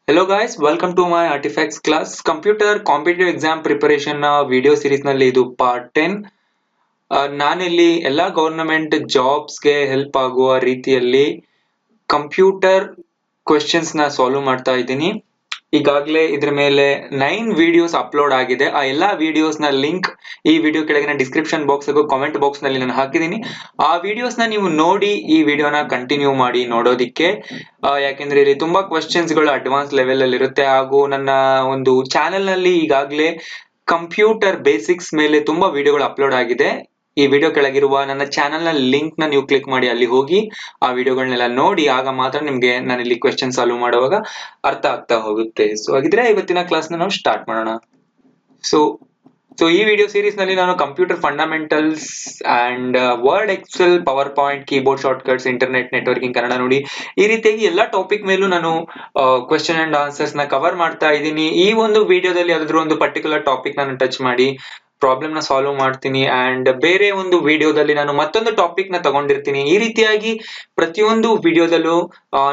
Hello guys, welcome to my Artifacts class. Computer Competitive Exam Preparation video series ನಲ್ಲಿ ಇದು part 10. ನಾನಿಲ್ಲಿ ಎಲ್ಲಾ government ಜಾಬ್ಸ್ಗೆ help ಆಗುವ ರೀತಿಯಲ್ಲಿ ಕಂಪ್ಯೂಟರ್ ಕ್ವೆಶ್ಚನ್ಸ್ ನ ಸಾಲ್ವ್ ಮಾಡ್ತಾ ಇದ್ದೀನಿ. ಈಗಾಗಲೇ ಇದ್ರ ಮೇಲೆ 9 ವಿಡಿಯೋಸ್ ಅಪ್ಲೋಡ್ ಆಗಿದೆ. ಆ ಎಲ್ಲಾ ವಿಡಿಯೋಸ್ ನ ಲಿಂಕ್ ಈ ವಿಡಿಯೋ ಕೆಳಗಿನ ಡಿಸ್ಕ್ರಿಪ್ಷನ್ ಬಾಕ್ಸ್ ಹಾಗೂ ಕಾಮೆಂಟ್ ಬಾಕ್ಸ್ ನಲ್ಲಿ ನಾನು ಹಾಕಿದ್ದೀನಿ. ಆ ವಿಡಿಯೋಸ್ ನ ನೀವು ನೋಡಿ ಈ ವಿಡಿಯೋನ ಕಂಟಿನ್ಯೂ ಮಾಡಿ ನೋಡೋದಿಕ್ಕೆ. ಯಾಕೆಂದ್ರೆ ಇಲ್ಲಿ ತುಂಬಾ ಕ್ವೆಶ್ಚನ್ಸ್ ಗಳು ಅಡ್ವಾನ್ಸ್ ಲೆವೆಲ್ ಅಲ್ಲಿ ಇರುತ್ತೆ ಹಾಗೂ ನನ್ನ ಒಂದು ಚಾನೆಲ್ ನಲ್ಲಿ ಈಗಾಗಲೇ ಕಂಪ್ಯೂಟರ್ ಬೇಸಿಕ್ಸ್ ಮೇಲೆ ತುಂಬಾ ವಿಡಿಯೋಗಳು ಅಪ್ಲೋಡ್ ಆಗಿದೆ. ಈ ವಿಡಿಯೋ ಕೆಳಗಿರುವ ನನ್ನ ಚಾನೆಲ್ ನ ಲಿಂಕ್ ನ ನೀವು ಕ್ಲಿಕ್ ಮಾಡಿ ಅಲ್ಲಿ ಹೋಗಿ ಆ ವಿಡಿಯೋಗಳನ್ನೆಲ್ಲ ನೋಡಿ, ಆಗ ಮಾತ್ರ ನಿಮ್ಗೆ ನಾನು ಇಲ್ಲಿ ಕ್ವೆಶ್ಚನ್ ಸಾಲ್ವ್ ಮಾಡುವಾಗ ಅರ್ಥ ಆಗ್ತಾ ಹೋಗುತ್ತೆ. ಸೊ ಹಾಗಿದ್ರೆ ಇವತ್ತಿನ ಕ್ಲಾಸ್ ನ ನಾವು ಸ್ಟಾರ್ಟ್ ಮಾಡೋಣ. ಸೊ ಈ ವಿಡಿಯೋ ಸೀರೀಸ್ ನಲ್ಲಿ ನಾನು computer fundamentals and Word, Excel, PowerPoint, keyboard shortcuts, internet networking, Kannada Nudi, ಈ ರೀತಿಯಾಗಿ ಎಲ್ಲಾ ಟಾಪಿಕ್ ಮೇಲೂ ನಾನು ಕ್ವೆಶ್ಚನ್ ಅಂಡ್ ಆನ್ಸರ್ಸ್ ನ ಕವರ್ ಮಾಡ್ತಾ ಇದ್ದೀನಿ. ಈ ಒಂದು ವಿಡಿಯೋದಲ್ಲಿ ಯಾವ್ದಾದ್ರು ಒಂದು ಪರ್ಟಿಕ್ಯುಲರ್ ಟಾಪಿಕ್ ನಾನು ಟಚ್ ಮಾಡಿ ಪ್ರಾಬ್ಲಮ್ ನ ಸಾಲ್ವ್ ಮಾಡ್ತೀನಿ ಅಂಡ್ ಬೇರೆ ಒಂದು ವಿಡಿಯೋದಲ್ಲಿ ನಾನು ಮತ್ತೊಂದು ಟಾಪಿಕ್ ನ ತಗೊಂಡಿರ್ತೀನಿ. ಈ ರೀತಿಯಾಗಿ ಪ್ರತಿಯೊಂದು ವಿಡಿಯೋದಲ್ಲೂ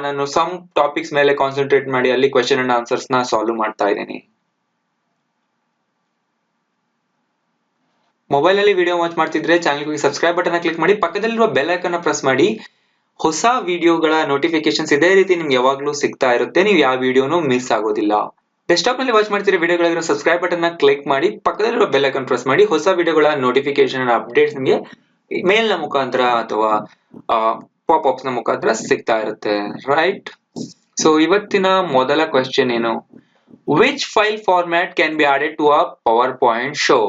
ನಾನು ಸಮ್ ಟಾಪಿಕ್ಸ್ ಮೇಲೆ ಕಾನ್ಸಂಟ್ರೇಟ್ ಮಾಡಿ ಅಲ್ಲಿ ಕ್ವೆಶ್ಚನ್ ಅಂಡ್ ಆನ್ಸರ್ಸ್ ನ ಸಾಲ್ವ್ ಮಾಡ್ತಾ ಇದ್ದೀನಿ. ಮೊಬೈಲ್ ಅಲ್ಲಿ ವಿಡಿಯೋ ವಾಚ್ ಮಾಡ್ತಿದ್ರೆ ಚಾನಲ್ ಗೆ ಸಬ್ಸ್ಕ್ರೈಬ್ ಬಟನ್ ಕ್ಲಿಕ್ ಮಾಡಿ, ಪಕ್ಕದಲ್ಲಿರುವ ಬೆಲ್ ಐಕಾನ್ ಪ್ರೆಸ್ ಮಾಡಿ. ಹೊಸ ವಿಡಿಯೋಗಳ ನೋಟಿಫಿಕೇಶನ್ಸ್ ಇದೇ ರೀತಿ ನಿಮ್ಗೆ ಯಾವಾಗ್ಲೂ ಸಿಗ್ತಾ ಇರುತ್ತೆ. ನೀವು ಯಾವ ವಿಡಿಯೋನು ಮಿಸ್ ಆಗೋದಿಲ್ಲ. ಡೆಸ್ಕ್ಟಾಪ್ ನಲ್ಲಿ ವಾಚ್ ಮಾಡ್ತಿರೋ ವಿಡಿಯೋಗಳಿರೋ ಸಬ್ಸ್ಕ್ರೈಬ್ ಬಟನ್ ಕ್ಲಿಕ್ ಮಾಡಿ, ಪಕ್ಕದಲ್ಲಿರುವ ಬೆಲ್ ಐಕಾನ್ ಪ್ರೆಸ್ ಮಾಡಿ. ಹೊಸ ವಿಡಿಯೋಗಳ ನೋಟಿಫಿಕೇಶನ್ ಅಪ್ಡೇಟ್ಸ್ ನಿಮಗೆ ಮೇಲ್ ನ ಮುಖಾಂತರ ಅಥವಾ ಪಾಪ್ ಅಪ್ಸ್ ನ ಮುಖಾಂತರ ಸಿಗ್ತಾ ಇರುತ್ತೆ. ರೈಟ್. ಸೊ ಇವತ್ತಿನ ಮೊದಲ ಕ್ವೆಶ್ಚನ್ ಏನು? Which file format can be added to a PowerPoint show?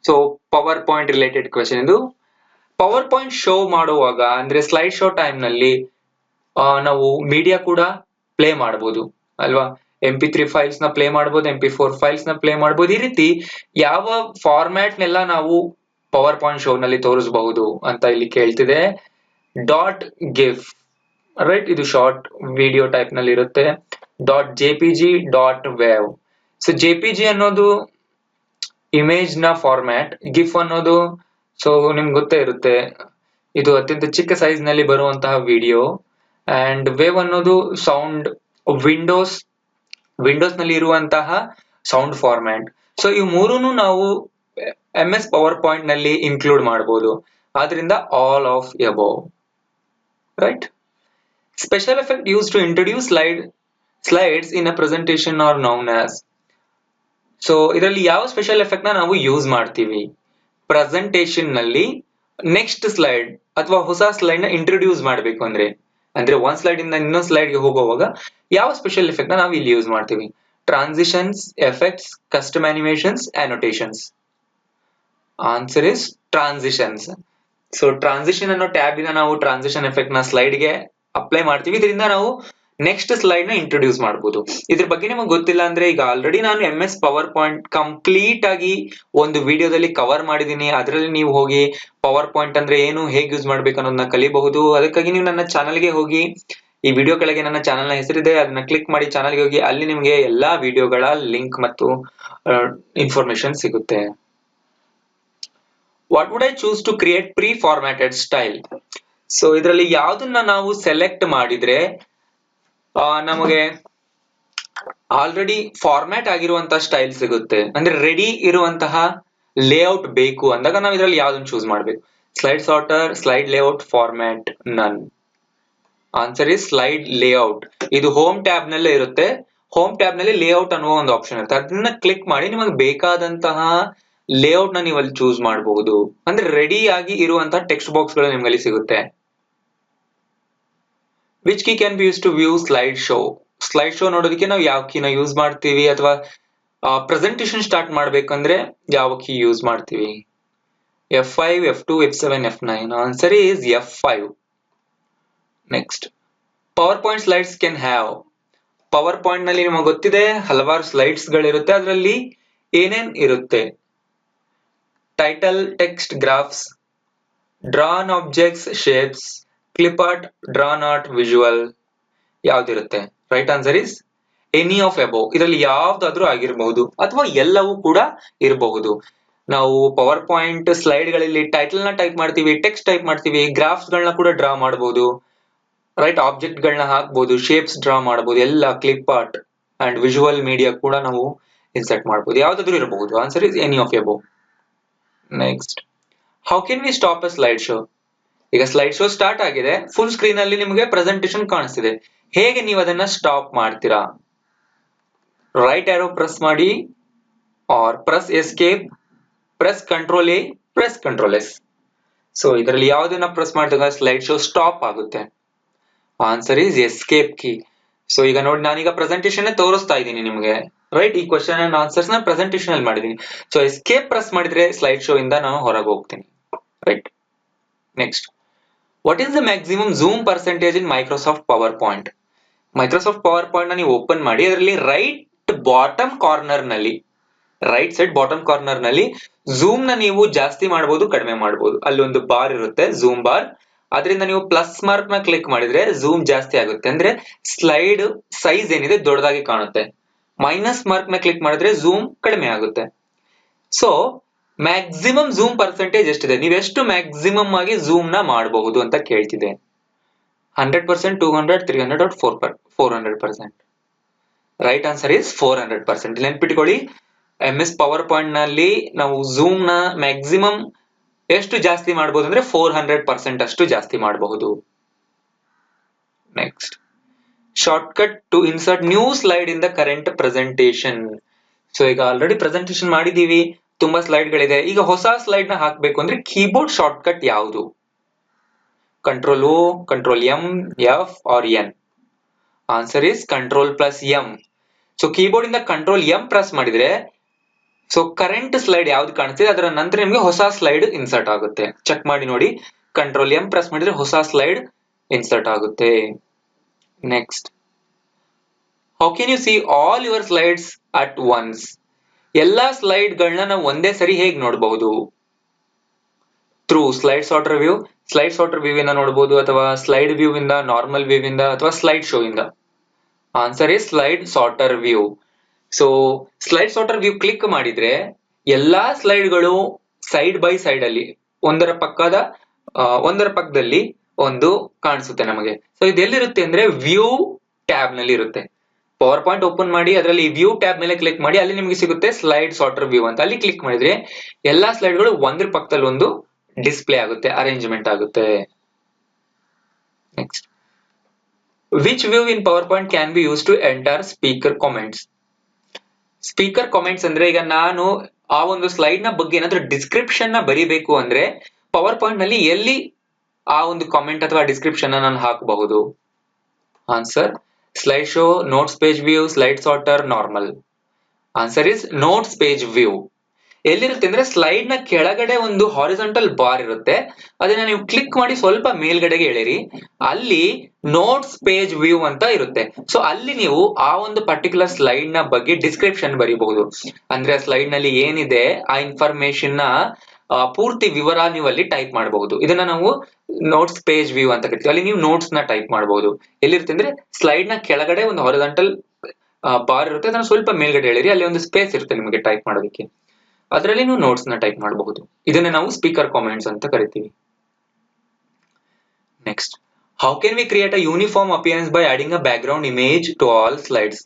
So PowerPoint related question ಇದು. ಪವರ್ ಪಾಯಿಂಟ್ ಶೋ ಮಾಡುವಾಗ ಅಂದ್ರೆ ಸ್ಲೈಡ್ ಶೋ ಟೈಮ್ ನಲ್ಲಿ ನಾವು ಮೀಡಿಯಾ ಕೂಡ ಪ್ಲೇ ಮಾಡಬಹುದು ಅಲ್ವಾ? MP3 ಫೈಲ್ಸ್ ನ ಪ್ಲೇ ಮಾಡಬಹುದು, MP4 ಫೈಲ್ಸ್ ನ ಪ್ಲೇ ಮಾಡಬಹುದು. ಈ ರೀತಿ ಯಾವ ಫಾರ್ಮ್ಯಾಟ್ ನೆಲ್ಲ ನಾವು ಪವರ್ ಪಾಯಿಂಟ್ ಶೋ ನಲ್ಲಿ ತೋರಿಸಬಹುದು ಅಂತ ಇಲ್ಲಿ ಕೇಳ್ತಿದೆ. ಡಾಟ್ ಗಿಫ್, ರೈಟ್, ಇದು ಶಾರ್ಟ್ ವಿಡಿಯೋ ಟೈಪ್ ನಲ್ಲಿ ಇರುತ್ತೆ. .jpg, .wav. ಸೊ JPG ಅನ್ನೋದು ಇಮೇಜ್ ನ ಫಾರ್ಮ್ಯಾಟ್, ಗಿಫ್ ಅನ್ನೋದು ಸೊ ನಿಮ್ಗೆ ಗೊತ್ತೇ ಇರುತ್ತೆ, ಇದು ಅತ್ಯಂತ ಚಿಕ್ಕ ಸೈಜ್ ನಲ್ಲಿ ಬರುವಂತಹ ವಿಡಿಯೋ. ಅಂಡ್ ವೇವ್ ಅನ್ನೋದು ಸೌಂಡ್, ವಿಂಡೋಸ್ ನಲ್ಲಿ ಇರುವಂತಹ ಸೌಂಡ್ ಫಾರ್ಮ್ಯಾಟ್. ಸೊ ಈ ಮೂರನ್ನು ನಾವು MS ಪವರ್ ಪಾಯಿಂಟ್ ನಲ್ಲಿ ಇನ್ಕ್ಲೂಡ್ ಮಾಡಬಹುದು. ಆದ್ರಿಂದ all of above. Right. Special effect use to introduce slides in a presentation are known as. So ಇದರಲ್ಲಿ ಯಾವ ಸ್ಪೆಷಲ್ ಎಫೆಕ್ಟ್ ನ ನಾವು ಯೂಸ್ ಮಾಡ್ತೀವಿ ಪ್ರೆಸೆಂಟೇಶನ್ ನಲ್ಲಿ? ನೆಕ್ಸ್ಟ್ ಸ್ಲೈಡ್ ಅಥವಾ ಹೊಸ ಸ್ಲೈಡ್ ನ ಇಂಟ್ರೊಡ್ಯೂಸ್ ಮಾಡಬೇಕು ಅಂದ್ರೆ ಒಂದ್ ಸ್ಲೈಡ್ ಇಂದ ಇನ್ನೊಂದು ಸ್ಲೈಡ್ ಗೆ ಹೋಗುವಾಗ ಯಾವ ಸ್ಪೆಷಲ್ ಎಫೆಕ್ಟ್ ನ ನಾವು ಇಲ್ಲಿ ಯೂಸ್ ಮಾಡ್ತೀವಿ? Transitions, effects, custom animations, annotations. Answer is transitions. So transition ಅನ್ನೋ ಟ್ಯಾಬ್ ಇಂದ ನಾವು ಟ್ರಾನ್ಸಿಷನ್ ಎಫೆಕ್ಟ್ ನ ಸ್ಲೈಡ್ ಗೆ ಅಪ್ಲೈ ಮಾಡ್ತೀವಿ. ಇದರಿಂದ ನಾವು ನೆಕ್ಸ್ಟ್ ಸ್ಲೈಡ್ ನ ಇಂಟ್ರೊಡ್ಯೂಸ್ ಮಾಡಬಹುದು. ಇದ್ರ ಬಗ್ಗೆ ನಿಮಗೆ ಗೊತ್ತಿಲ್ಲ ಅಂದ್ರೆ ಈಗ ಆಲ್ರೆಡಿ ನಾನು MS ಪವರ್ ಪಾಯಿಂಟ್ ಕಂಪ್ಲೀಟ್ ಆಗಿ ಒಂದು ವಿಡಿಯೋದಲ್ಲಿ ಕವರ್ ಮಾಡಿದೀನಿ. ಅದರಲ್ಲಿ ನೀವು ಹೋಗಿ ಪವರ್ ಪಾಯಿಂಟ್ ಅಂದ್ರೆ ಏನು, ಹೇಗೆ ಯೂಸ್ ಮಾಡ್ಬೇಕು ಅನ್ನೋದನ್ನ ಕಲಿಬಹುದು. ಅದಕ್ಕಾಗಿ ನೀವು ನನ್ನ ಚಾನಲ್ಗೆ ಹೋಗಿ, ಈ ವಿಡಿಯೋ ಕೆಳಗೆ ನನ್ನ ಚಾನಲ್ ನ ಹೆಸರಿದೆ, ಅದನ್ನ ಕ್ಲಿಕ್ ಮಾಡಿ ಚಾನಲ್ಗೆ ಹೋಗಿ. ಅಲ್ಲಿ ನಿಮಗೆ ಎಲ್ಲಾ ವಿಡಿಯೋಗಳ ಲಿಂಕ್ ಮತ್ತು ಇನ್ಫಾರ್ಮೇಶನ್ ಸಿಗುತ್ತೆ. What would I choose to create preformatted style? So ಇದರಲ್ಲಿ ಯಾವ್ದನ್ನ ನಾವು ಸೆಲೆಕ್ಟ್ ಮಾಡಿದ್ರೆ ನಮಗೆ ಆಲ್ರೆಡಿ ಫಾರ್ಮ್ಯಾಟ್ ಆಗಿರುವಂತಹ ಸ್ಟೈಲ್ ಸಿಗುತ್ತೆ, ಅಂದ್ರೆ ರೆಡಿ ಇರುವಂತಹ ಲೇಔಟ್ ಬೇಕು ಅಂದಾಗ ನಾವು ಇದರಲ್ಲಿ ಯಾವ್ದನ್ನ ಚೂಸ್ ಮಾಡ್ಬೇಕು? Slide sorter, slide layout, format, none. Answer is slide layout. ಇದು ಹೋಮ್ ಟ್ಯಾಬ್ ನಲ್ಲೇ ಇರುತ್ತೆ. ಹೋಮ್ ಟ್ಯಾಬ್ ನಲ್ಲಿ ಲೇಔಟ್ ಅನ್ನುವ ಒಂದು ಆಪ್ಷನ್ ಇರುತ್ತೆ. ಅದನ್ನ ಕ್ಲಿಕ್ ಮಾಡಿ ನಿಮಗೆ ಬೇಕಾದಂತಹ ಲೇಔಟ್ ನ ನೀವು ಅಲ್ಲಿ ಚೂಸ್ ಮಾಡಬಹುದು. ಅಂದ್ರೆ ರೆಡಿ ಆಗಿ ಇರುವಂತಹ ಟೆಕ್ಸ್ಟ್ ಬಾಕ್ಸ್ ಗಳು ನಿಮ್ಗೆ ಅಲ್ಲಿ ಸಿಗುತ್ತೆ. Which key can be use to view slide show? Slide show ನೋಡೋದಕ್ಕೆ ನಾವು ಯಾವ ಕೀನ ಯೂಸ್ ಮಾಡ್ತೀವಿ, ಅಥವಾ ಪ್ರೆಸೆಂಟೇಶನ್ ಸ್ಟಾರ್ಟ್ ಮಾಡ್ಬೇಕಂದ್ರೆ ಯಾವ ಕೀ ಯೂಸ್ ಮಾಡ್ತೀವಿ? F5, F2, F7, F9. Answer is F5. Next, PowerPoint slides can have. PowerPoint ನಲ್ಲಿ ನಿಮಗೆ ಗೊತ್ತಿದೆ ಹಲವಾರು ಸ್ಲೈಡ್ಸ್ ಗಳಿರುತ್ತೆ. ಅದರಲ್ಲಿ ಏನೇನ್ ಇರುತ್ತೆ? Title, text, graphs, drawn objects, shapes, clip art, drawn art, visual. ಯಾವ್ದಿರುತ್ತೆ? Right answer is any of above. ಇದರಲ್ಲಿ ಯಾವ್ದಾದ್ರೂ ಆಗಿರಬಹುದು ಅಥವಾ ಎಲ್ಲವೂ ಕೂಡ ಇರಬಹುದು. ನಾವು ಪವರ್ ಪಾಯಿಂಟ್ ಸ್ಲೈಡ್ ಗಳಲ್ಲಿ ಟೈಟಲ್ ನ ಟೈಪ್ ಮಾಡ್ತೀವಿ, ಟೆಕ್ಸ್ಟ್ ಟೈಪ್ ಮಾಡ್ತೀವಿ, ಗ್ರಾಫ್ಸ್ ಗಳನ್ನ ಕೂಡ ಡ್ರಾ ಮಾಡಬಹುದು, ರೈಟ್, ಆಬ್ಜೆಕ್ಟ್ ಗಳನ್ನ ಹಾಕಬಹುದು, ಶೇಪ್ಸ್ ಡ್ರಾ ಮಾಡಬಹುದು, ಎಲ್ಲ clip art and visual media ಕೂಡ ನಾವು ಇನ್ಸರ್ಟ್ ಮಾಡಬಹುದು. ಯಾವ್ದಾದ್ರು ಇರಬಹುದು. Answer is any of above. Next, how can we stop a slide show? ಈಗ ಸ್ಲೈಡ್ ಶೋ ಸ್ಟಾರ್ಟ್ ಆಗಿದೆ, ಫುಲ್ ಸ್ಕ್ರೀನ್ ಅಲ್ಲಿ ನಿಮಗೆ ಪ್ರೆಸೆಂಟೇಶನ್ ಕಾಣಿಸ್ತಿದೆ. ಹೇಗೆ ನೀವು ಅದನ್ನ ಸ್ಟಾಪ್ ಮಾಡ್ತೀರಾ? ರೈಟ್ ಆರೋ ಪ್ರೆಸ್ ಮಾಡಿ, or press escape, press control A, press control S. So ಇದರಲ್ಲಿ ಯಾವ್ದನ್ನ ಪ್ರೆಸ್ ಮಾಡಿದಾಗ ಸ್ಲೈಡ್ ಶೋ ಸ್ಟಾಪ್ ಆಗುತ್ತೆ? Answer is escape key. So ಈಗ ನೋಡಿ, ನಾನೀಗ ಪ್ರೆಸೆಂಟೇಶನ್ ತೋರಿಸ್ತಾ ಇದ್ದೀನಿ ನಿಮಗೆ, ರೈಟ್? ಈ ಕ್ವಶನ್ ಅಂಡ್ ಆನ್ಸರ್ಸ್ ನಾನು ಪ್ರೆಸೆಂಟೇಶನ್ ಅಲ್ಲಿ ಮಾಡಿದ್ದೀನಿ. ಸೊ ಎಸ್ಕೇಪ್ ಪ್ರೆಸ್ ಮಾಡಿದ್ರೆ ಸ್ಲೈಡ್ ಶೋ ಇಂದ ನಾನು ಹೊರಗೆ ಹೋಗ್ತೀನಿ, right? Next, what is the maximum zoom percentage in Microsoft power point? Microsoft power point ನ ನೀವು ಓಪನ್ ಮಾಡಿ, ಅದರಲ್ಲಿ ರೈಟ್ ಬಾಟಮ್ ಕಾರ್ನರ್ ನಲ್ಲಿ, ರೈಟ್ ಸೈಡ್ ಬಾಟಮ್ ಕಾರ್ನರ್ ನಲ್ಲಿ ಝೂಮ್ ನ ನೀವು ಜಾಸ್ತಿ ಮಾಡಬಹುದು, ಕಡಿಮೆ ಮಾಡಬಹುದು. ಅಲ್ಲಿ ಒಂದು ಬಾರ್ ಇರುತ್ತೆ, ಝೂಮ್ ಬಾರ್. ಅದರಿಂದ ನೀವು ಪ್ಲಸ್ ಮಾರ್ಕ್ ನ ಕ್ಲಿಕ್ ಮಾಡಿದ್ರೆ ಝೂಮ್ ಜಾಸ್ತಿ ಆಗುತ್ತೆ, ಅಂದ್ರೆ ಸ್ಲೈಡ್ ಸೈಜ್ ಏನಿದೆ ದೊಡ್ಡದಾಗಿ ಕಾಣುತ್ತೆ. ಮೈನಸ್ ಮಾರ್ಕ್ ನ ಕ್ಲಿಕ್ ಮಾಡಿದ್ರೆ ಝೂಮ್ ಕಡಿಮೆ ಆಗುತ್ತೆ. ಸೊ ಮ್ಯಾಕ್ಸಿಮಮ್ ಝೂಮ್ ಪರ್ಸೆಂಟೇಜ್ ಎಷ್ಟಿದೆ? ನೀವು ಎಷ್ಟು ಮ್ಯಾಕ್ಸಿಮಮ್ ಆಗಿ ಝೂಮ್ ನ ಮಾಡಬಹುದು ಅಂತ ಕೇಳ್ತಿದೆ. 100%, 200, 300 400%. Right answer is 400%. ನೆನ್ಪಿಟ್ಕೊಳ್ಳಿ, MS ಪವರ್ ಪಾಯಿಂಟ್ ನಲ್ಲಿ ನಾವು ಝೂಮ್ ನ ಮ್ಯಾಕ್ಸಿಮಮ್ ಎಷ್ಟು ಜಾಸ್ತಿ ಮಾಡಬಹುದು ಅಂದ್ರೆ 400% ಅಷ್ಟು ಜಾಸ್ತಿ ಮಾಡಬಹುದು. Next, shortcut to insert new slide in the current presentation. So ಈಗ ಆಲ್ರೆಡಿ ಪ್ರೆಸೆಂಟೇಶನ್ ಮಾಡಿದೀವಿ, ತುಂಬಾ ಸ್ಲೈಡ್ ಗಳಿದೆ. ಈಗ ಹೊಸ ಸ್ಲೈಡ್ ನ ಹಾಕ್ಬೇಕು ಅಂದ್ರೆ ಕೀಬೋರ್ಡ್ ಶಾರ್ಟ್ಕಟ್ ಯಾವುದು? Control O, control M, F or N? Answer is control plus M. So keyboard ಇಂದ ಕಂಟ್ರೋಲ್ M ಪ್ರೆಸ್ ಮಾಡಿದ್ರೆ, ಸೊ ಕರೆಂಟ್ ಸ್ಲೈಡ್ ಯಾವ್ದು ಕಾಣಿಸ್ತಿದೆ ಅದರ ನಂತರ ನಿಮಗೆ ಹೊಸ ಸ್ಲೈಡ್ ಇನ್ಸರ್ಟ್ ಆಗುತ್ತೆ. ಚೆಕ್ ಮಾಡಿ ನೋಡಿ, ಕಂಟ್ರೋಲ್ M ಪ್ರೆಸ್ ಮಾಡಿದ್ರೆ ಹೊಸ ಸ್ಲೈಡ್ ಇನ್ಸರ್ಟ್ ಆಗುತ್ತೆ. Next, how can U C all your slides at once? ಎಲ್ಲಾ ಸ್ಲೈಡ್ ಗಳನ್ನ ನಾವು ಒಂದೇ ಸರಿ ಹೇಗೆ ನೋಡಬಹುದು? Through slide sorter view. Slide sorter view ಇಂದ ನೋಡಬಹುದು, ಅಥವಾ ಸ್ಲೈಡ್ ವ್ಯೂ ಇಂದ, ನಾರ್ಮಲ್ ವ್ಯೂ ಇಂದ, ಅಥವಾ ಸ್ಲೈಡ್ ಶೋ ಇಂದ. Answer is slide sorter view. So slide sorter view click ಮಾಡಿದ್ರೆ ಎಲ್ಲಾ ಸ್ಲೈಡ್ ಗಳು ಸೈಡ್ ಬೈ ಸೈಡ್ ಅಲ್ಲಿ ಒಂದರ ಪಕ್ಕದಲ್ಲಿ ಒಂದು ಕಾಣಿಸುತ್ತೆ ನಮಗೆ. ಸೊ ಇದೆಲ್ಲಿರುತ್ತೆ ಅಂದ್ರೆ ವ್ಯೂ ಟ್ಯಾಬ್ ನಲ್ಲಿ ಇರುತ್ತೆ. ಪವರ್ ಪಾಯಿಂಟ್ ಓಪನ್ ಮಾಡಿ, ಅದರಲ್ಲಿ ವ್ಯೂ ಟ್ಯಾಬ್ ಮೇಲೆ ಕ್ಲಿಕ್ ಮಾಡಿ, ಅಲ್ಲಿ ನಿಮಗೆ ಸಿಗುತ್ತೆ ಸ್ಲೈಡ್ ಸಾರ್ಟರ್ ವ್ಯೂ ಅಂತ. ಅಲ್ಲಿ ಕ್ಲಿಕ್ ಮಾಡಿದ್ರೆ ಎಲ್ಲಾ ಸ್ಲೈಡ್ ಗಳು ಒಂದ್ರ ಪಕ್ಕದಲ್ಲಿ ಒಂದು ಡಿಸ್ಪ್ಲೇ ಆಗುತ್ತೆ, ಅರೇಂಜ್ಮೆಂಟ್ ಆಗುತ್ತೆ. Next, which view in PowerPoint can be use to enter speaker comments? Speaker comments ಅಂದ್ರೆ, ಈಗ ನಾನು ಆ ಒಂದು ಸ್ಲೈಡ್ ನ ಬಗ್ಗೆ ಏನಾದ್ರೂ ಡಿಸ್ಕ್ರಿಪ್ಷನ್ ನ ಬರಿಬೇಕು ಅಂದ್ರೆ ಪವರ್ ಪಾಯಿಂಟ್ ನಲ್ಲಿ ಎಲ್ಲಿ ಆ ಒಂದು ಕಾಮೆಂಟ್ ಅಥವಾ ಡಿಸ್ಕ್ರಿಪ್ಷನ್ ನಾನು ಹಾಕಬಹುದು? Answer, slide show, notes page view, slide sorter, normal. Answer is notes page view. ಎಲ್ಲಿರುತ್ತೆ ಅಂದ್ರೆ ಸ್ಲೈಡ್ ನ ಕೆಳಗಡೆ ಒಂದು ಹಾರಿಜಾಂಟಲ್ ಬಾರ್ ಇರುತ್ತೆ, ಅದನ್ನ ನೀವು ಕ್ಲಿಕ್ ಮಾಡಿ ಸ್ವಲ್ಪ ಮೇಲ್ಗಡೆಗೆ ಎಳೆರಿ, ಅಲ್ಲಿ ನೋಟ್ಸ್ ಪೇಜ್ ವ್ಯೂ ಅಂತ ಇರುತ್ತೆ. ಸೊ ಅಲ್ಲಿ ನೀವು ಆ ಒಂದು ಪರ್ಟಿಕ್ಯುಲರ್ ಸ್ಲೈಡ್ ನ ಬಗ್ಗೆ ಡಿಸ್ಕ್ರಿಪ್ಷನ್ ಬರೀಬಹುದು. ಅಂದ್ರೆ ಸ್ಲೈಡ್ ನಲ್ಲಿ ಏನಿದೆ ಆ ಇನ್ಫಾರ್ಮೇಶನ್ ನ ಪೂರ್ತಿ ವಿವರ ನೀವು ಅಲ್ಲಿ ಟೈಪ್ ಮಾಡಬಹುದು. ಇದನ್ನ ನಾವು ನೋಟ್ಸ್ ಪೇಜ್ ವ್ಯೂ ಅಂತ ಕರಿತೀವಿ. ಅಲ್ಲಿ ನೀವು ನೋಟ್ಸ್ ನ ಟೈಪ್ ಮಾಡಬಹುದು. ಎಲ್ಲಿರುತ್ತೆ ಅಂದ್ರೆ ಸ್ಲೈಡ್ ನ ಕೆಳಗಡೆ ಒಂದು ಹಾರಿಜಾಂಟಲ್ ಬಾರ್ ಇರುತ್ತೆ, ಅದನ್ನ ಸ್ವಲ್ಪ ಮೇಲ್ಗಡೆ ಎಳೆರಿ, ಅಲ್ಲಿ ಒಂದು ಸ್ಪೇಸ್ ಇರುತ್ತೆ ನಿಮಗೆ ಟೈಪ್ ಮಾಡೋದಕ್ಕೆ, ಅದರಲ್ಲಿ ನೀವು ನೋಟ್ಸ್ ನ ಟೈಪ್ ಮಾಡಬಹುದು. ಇದನ್ನ ನಾವು ಸ್ಪೀಕರ್ ಕಾಮೆಂಟ್ಸ್ ಅಂತ ಕರಿತೀವಿ. Next, how can we create a uniform appearance by adding a background image to all slides?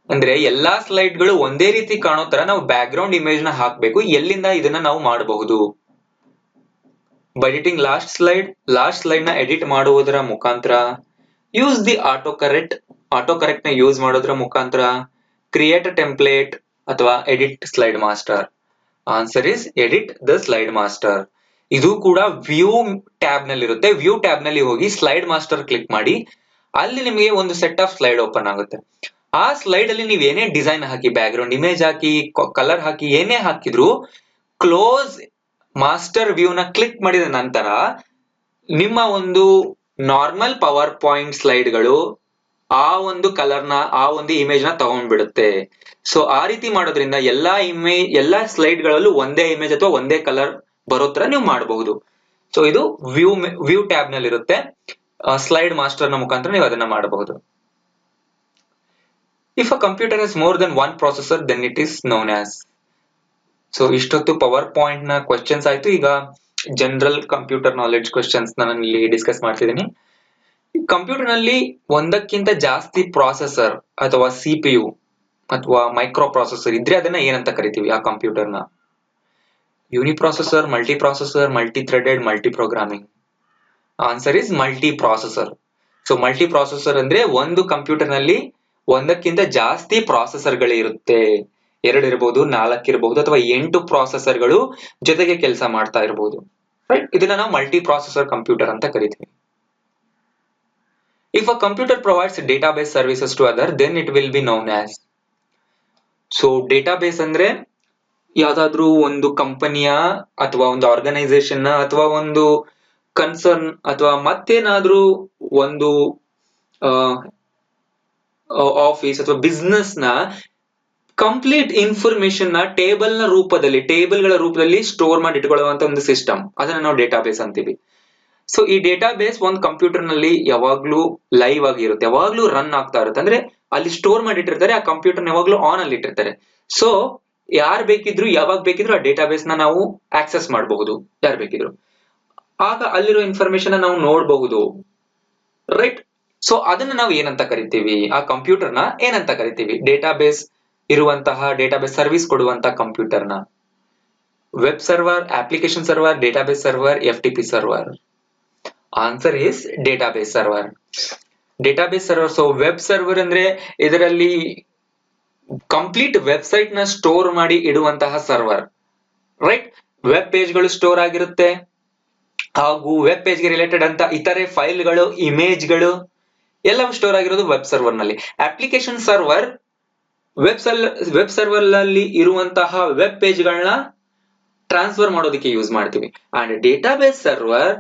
ಅಂದ್ರೆ ಎಲ್ಲಾ ಸ್ಲೈಡ್ ಗಳು ಒಂದೇ ರೀತಿ ಕಾಣೋ ತರ ನಾವು ಬ್ಯಾಕ್ ಗ್ರೌಂಡ್ ಇಮೇಜ್ ನ ಹಾಕಬೇಕು. ಎಲ್ಲಿಂದ ಇದನ್ನ ನಾವು ಮಾಡಬಹುದು? ಬೈ ಎಡಿಟಿಂಗ್ ಲಾಸ್ಟ್ ಸ್ಲೈಡ್ ನ ಎಡಿಟ್ ಮಾಡುವುದರ ಮುಖಾಂತರ, ಯೂಸ್ ದಿ ಆಟೋ ಕರೆಕ್ಟ್ ನ ಯೂಸ್ ಮಾಡೋದ್ರ ಮುಖಾಂತರ, ಕ್ರಿಯೇಟ್ ಅ ಟೆಂಪ್ಲೇಟ್, ಅಥವಾ edit slide master. Answer is edit the slide master. ಇದು ಕೂಡ ವ್ಯೂ ಟ್ಯಾಬ್ ನಲ್ಲಿ ಇರುತ್ತೆ. ವ್ಯೂ ಟ್ಯಾಬ್ ನಲ್ಲಿ ಹೋಗಿ ಸ್ಲೈಡ್ ಮಾಸ್ಟರ್ ಕ್ಲಿಕ್ ಮಾಡಿ, ಅಲ್ಲಿ ನಿಮಗೆ ಒಂದು ಸೆಟ್ ಆಫ್ ಸ್ಲೈಡ್ ಓಪನ್ ಆಗುತ್ತೆ. ಆ ಸ್ಲೈಡ್ ಅಲ್ಲಿ ನೀವು ಏನೇ ಡಿಸೈನ್ ಹಾಕಿ, ಬ್ಯಾಕ್ ಗ್ರೌಂಡ್ ಇಮೇಜ್ ಹಾಕಿ, ಕಲರ್ ಹಾಕಿ, ಏನೇ ಹಾಕಿದ್ರು ಕ್ಲೋಸ್ ಮಾಸ್ಟರ್ ವ್ಯೂ ನ ಕ್ಲಿಕ್ ಮಾಡಿದ ನಂತರ ನಿಮ್ಮ ಒಂದು ನಾರ್ಮಲ್ ಪವರ್ ಪಾಯಿಂಟ್ ಸ್ಲೈಡ್ ಗಳು ಆ ಒಂದು ಕಲರ್ ನ, ಆ ಒಂದು ಇಮೇಜ್ ನ ತಗೊಂಡ್ಬಿಡುತ್ತೆ. ಸೊ ಆ ರೀತಿ ಮಾಡೋದ್ರಿಂದ ಎಲ್ಲಾ ಸ್ಲೈಡ್ ಗಳಲ್ಲೂ ಒಂದೇ ಇಮೇಜ್ ಅಥವಾ ಒಂದೇ ಕಲರ್ ಬರೋ ತರ ನೀವು ಮಾಡಬಹುದು. ಸೊ ಇದು ವ್ಯೂ ಟ್ಯಾಬ್ ನಲ್ಲಿ ಇರುತ್ತೆ. ಸ್ಲೈಡ್ ಮಾಸ್ಟರ್ ನ ಮುಖಾಂತರ ನೀವು ಅದನ್ನ ಮಾಡಬಹುದು. If a computer has more than one processor, then it is known as. So ಇಷ್ಟೊತ್ತು ಪವರ್ ಪಾಯಿಂಟ್ ನ ಕ್ವೆಶ್ಚನ್ಸ್ ಆಯ್ತು. ಈಗ ಜನರಲ್ ಕಂಪ್ಯೂಟರ್ ನಾಲೆಡ್ಜ್ ಕ್ವೆಶ್ಚನ್ಸ್ ನಾನು ಇಲ್ಲಿ ಡಿಸ್ಕಸ್ ಮಾಡ್ತಿದ್ದೀನಿ. ಕಂಪ್ಯೂಟರ್ ನಲ್ಲಿ ಒಂದಕ್ಕಿಂತ ಜಾಸ್ತಿ ಪ್ರಾಸೆಸರ್ ಅಥವಾ CPU ಅಥವಾ ಮೈಕ್ರೋ ಪ್ರಾಸೆಸರ್ ಇದ್ರೆ ಅದನ್ನ ಏನಂತ ಕರಿತೀವಿ ಆ ಕಂಪ್ಯೂಟರ್ನ? Uniprocessor, multi processor, multi threaded, multi programming. Answer is multi processor. So multi processor ಅಂದ್ರೆ ಒಂದು ಕಂಪ್ಯೂಟರ್ ನಲ್ಲಿ ಒಂದಕ್ಕಿಂತ ಜಾಸ್ತಿ ಪ್ರಾಸೆಸರ್ಗಳೇ ಇರುತ್ತೆ. 2 ಇರಬಹುದು, 4 ಇರಬಹುದು, ಅಥವಾ 8 ಪ್ರಾಸೆಸರ್ಗಳು ಜೊತೆಗೆ ಕೆಲಸ ಮಾಡ್ತಾ ಇರಬಹುದು. ರೈಟ್, ಇದನ್ನ ನಾವು ಮಲ್ಟಿ ಪ್ರಾಸೆಸರ್ ಕಂಪ್ಯೂಟರ್ ಅಂತ ಕರಿತೀವಿ. If a computer provides database services to other, then it will be known as. So database ಅಂದ್ರೆ ಯಾವ್ದಾದ್ರು ಒಂದು ಕಂಪನಿಯ ಅಥವಾ ಒಂದು ಆರ್ಗನೈಸೇಷನ್ ಅಥವಾ ಒಂದು ಕನ್ಸರ್ನ್ ಅಥವಾ ಮತ್ತೇನಾದ್ರೂ ಒಂದು ಆಫೀಸ್ ಅಥವಾ ಬಿಸ್ನೆಸ್ ನ ಕಂಪ್ಲೀಟ್ ಇನ್ಫಾರ್ಮೇಶನ್ ನ ಟೇಬಲ್ಗಳ ರೂಪದಲ್ಲಿ ಸ್ಟೋರ್ ಮಾಡಿ ಇಟ್ಕೊಳ್ಳುವಂತ ಒಂದು ಸಿಸ್ಟಮ್, ಅದನ್ನ ನಾವು ಡೇಟಾಬೇಸ್ ಅಂತೀವಿ. ಸೊ ಈ ಡೇಟಾಬೇಸ್ ಒಂದು ಕಂಪ್ಯೂಟರ್ ನಲ್ಲಿ ಯಾವಾಗ್ಲೂ ಲೈವ್ ಆಗಿ ಇರುತ್ತೆ, ಯಾವಾಗ್ಲೂ ರನ್ ಆಗ್ತಾ ಇರುತ್ತೆ. ಅಂದ್ರೆ ಅಲ್ಲಿ ಸ್ಟೋರ್ ಮಾಡಿಟ್ಟಿರ್ತಾರೆ, ಆ ಕಂಪ್ಯೂಟರ್ ಯಾವಾಗ್ಲೂ ಆನ್ ಅಲ್ಲಿ ಇಟ್ಟಿರ್ತಾರೆ. ಸೊ ಯಾರು ಬೇಕಿದ್ರು ಯಾವಾಗ ಬೇಕಿದ್ರು ಆ ಡೇಟಾಬೇಸ್ ನ ನಾವು ಆಕ್ಸೆಸ್ ಮಾಡಬಹುದು, ಯಾರು ಬೇಕಿದ್ರು. ಆಗ ಅಲ್ಲಿರೋ ಇನ್ಫಾರ್ಮೇಶನ್ ನಾವು ನೋಡಬಹುದು. ರೈಟ್, ಸೊ ಅದನ್ನ ನಾವು ಏನಂತ ಕರಿತೀವಿ? ಆ ಕಂಪ್ಯೂಟರ್ ನ ಏನಂತ ಕರಿತೀವಿ? ಡೇಟಾಬೇಸ್ ಇರುವಂತಹ, ಡೇಟಾಬೇಸ್ ಸರ್ವಿಸ್ ಕೊಡುವಂತಹ ಕಂಪ್ಯೂಟರ್ ನ web server, application server, database server, FTP server. Answer is database server. Database server. So web server ಅಂದ್ರೆ ಇದರಲ್ಲಿ ಕಂಪ್ಲೀಟ್ ವೆಬ್ಸೈಟ್ ನ ಸ್ಟೋರ್ ಮಾಡಿ ಇಡುವಂತಹ ಸರ್ವರ್. ರೈಟ್, ವೆಬ್ ಪೇಜ್ ಗಳು ಸ್ಟೋರ್ ಆಗಿರುತ್ತೆ, ಹಾಗೂ ವೆಬ್ ಪೇಜ್ ಗೆ ರಿಲೇಟೆಡ್ ಅಂತ ಇತರೆ ಫೈಲ್ಗಳು, ಇಮೇಜ್ಗಳು ಎಲ್ಲವೂ ಸ್ಟೋರ್ ಆಗಿರೋದು ವೆಬ್ ಸರ್ವರ್ ನಲ್ಲಿ. ಅಪ್ಲಿಕೇಶನ್ ಸರ್ವರ್ ವೆಬ್ ಸರ್ವರ್ ನಲ್ಲಿ ಇರುವಂತಹ ವೆಬ್ ಪೇಜ್ ಗಳನ್ನ ಟ್ರಾನ್ಸ್ಫರ್ ಮಾಡೋದಕ್ಕೆ ಯೂಸ್ ಮಾಡ್ತೀವಿ. ಅಂಡ್ ಡೇಟಾಬೇಸ್ ಸರ್ವರ್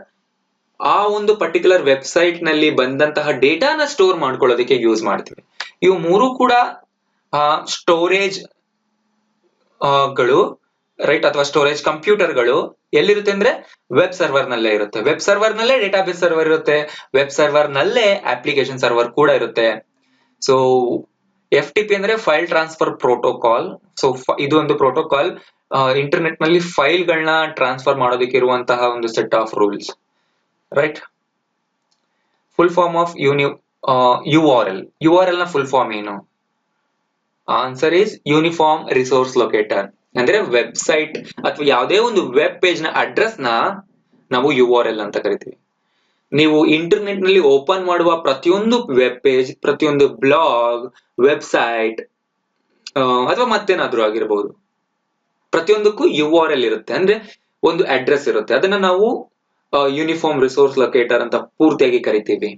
ಆ ಒಂದು ಪರ್ಟಿಕ್ಯುಲರ್ ವೆಬ್ಸೈಟ್ ನಲ್ಲಿ ಬಂದಂತಹ ಡೇಟಾನ ಸ್ಟೋರ್ ಮಾಡ್ಕೊಳ್ಳೋದಕ್ಕೆ ಯೂಸ್ ಮಾಡ್ತೀವಿ. ಇವು ಮೂರು ಕೂಡ ಸ್ಟೋರೇಜ್ ಗಳು, ರೈಟ್, ಅಥವಾ ಸ್ಟೋರೇಜ್ ಕಂಪ್ಯೂಟರ್ ಗಳು ಎಲ್ಲಿರುತ್ತೆ ಅಂದ್ರೆ ವೆಬ್ ಸರ್ವರ್ ನಲ್ಲೇ ಇರುತ್ತೆ. ವೆಬ್ ಸರ್ವರ್ ನಲ್ಲೇ ಡೇಟಾಬೇಸ್ ಸರ್ವರ್ ಇರುತ್ತೆ, ವೆಬ್ ಸರ್ವರ್ ನಲ್ಲೇ ಅಪ್ಲಿಕೇಶನ್ ಸರ್ವರ್ ಕೂಡ ಇರುತ್ತೆ. ಸೊ FTP ಅಂದ್ರೆ ಫೈಲ್ ಟ್ರಾನ್ಸ್ಫರ್ ಪ್ರೋಟೋಕಾಲ್. ಸೊ ಇದು ಒಂದು ಪ್ರೋಟೋಕಾಲ್ ಇಂಟರ್ನೆಟ್ ನಲ್ಲಿ ಫೈಲ್ ಗಳನ್ನ ಟ್ರಾನ್ಸ್ಫರ್ ಮಾಡೋದಕ್ಕೆ ಇರುವಂತಹ ಒಂದು set of rules. Right, full form of URL. URL ನ ಫುಲ್ ಫಾರ್ಮ್ ಏನು? Answer is uniform resource locator. ಅಂದ್ರೆ ವೆಬ್ಸೈಟ್ ಅಥವಾ ಯಾವುದೇ ಒಂದು ವೆಬ್ ಪೇಜ್ ನ ಅಡ್ರೆಸ್ ನ ನಾವು URL ಅಂತ ಕರಿತೀವಿ. ನೀವು ಇಂಟರ್ನೆಟ್ ನಲ್ಲಿ ಓಪನ್ ಮಾಡುವ ಪ್ರತಿಯೊಂದು ವೆಬ್ ಪೇಜ್, ಪ್ರತಿಯೊಂದು ಬ್ಲಾಗ್, ವೆಬ್ಸೈಟ್ ಅಥವಾ ಮತ್ತೇನಾದ್ರೂ ಆಗಿರಬಹುದು, ಪ್ರತಿಯೊಂದಕ್ಕೂ URL ಇರುತ್ತೆ, ಅಂದ್ರೆ ಒಂದು ಅಡ್ರೆಸ್ ಇರುತ್ತೆ. ಅದನ್ನ ನಾವು ಯೂನಿಫಾರ್ಮ್ ರಿಸೋರ್ಸ್ ಲೊಕೇಟರ್ ಅಂತ ಪೂರ್ತಿಯಾಗಿ ಕರಿತೀವಿ.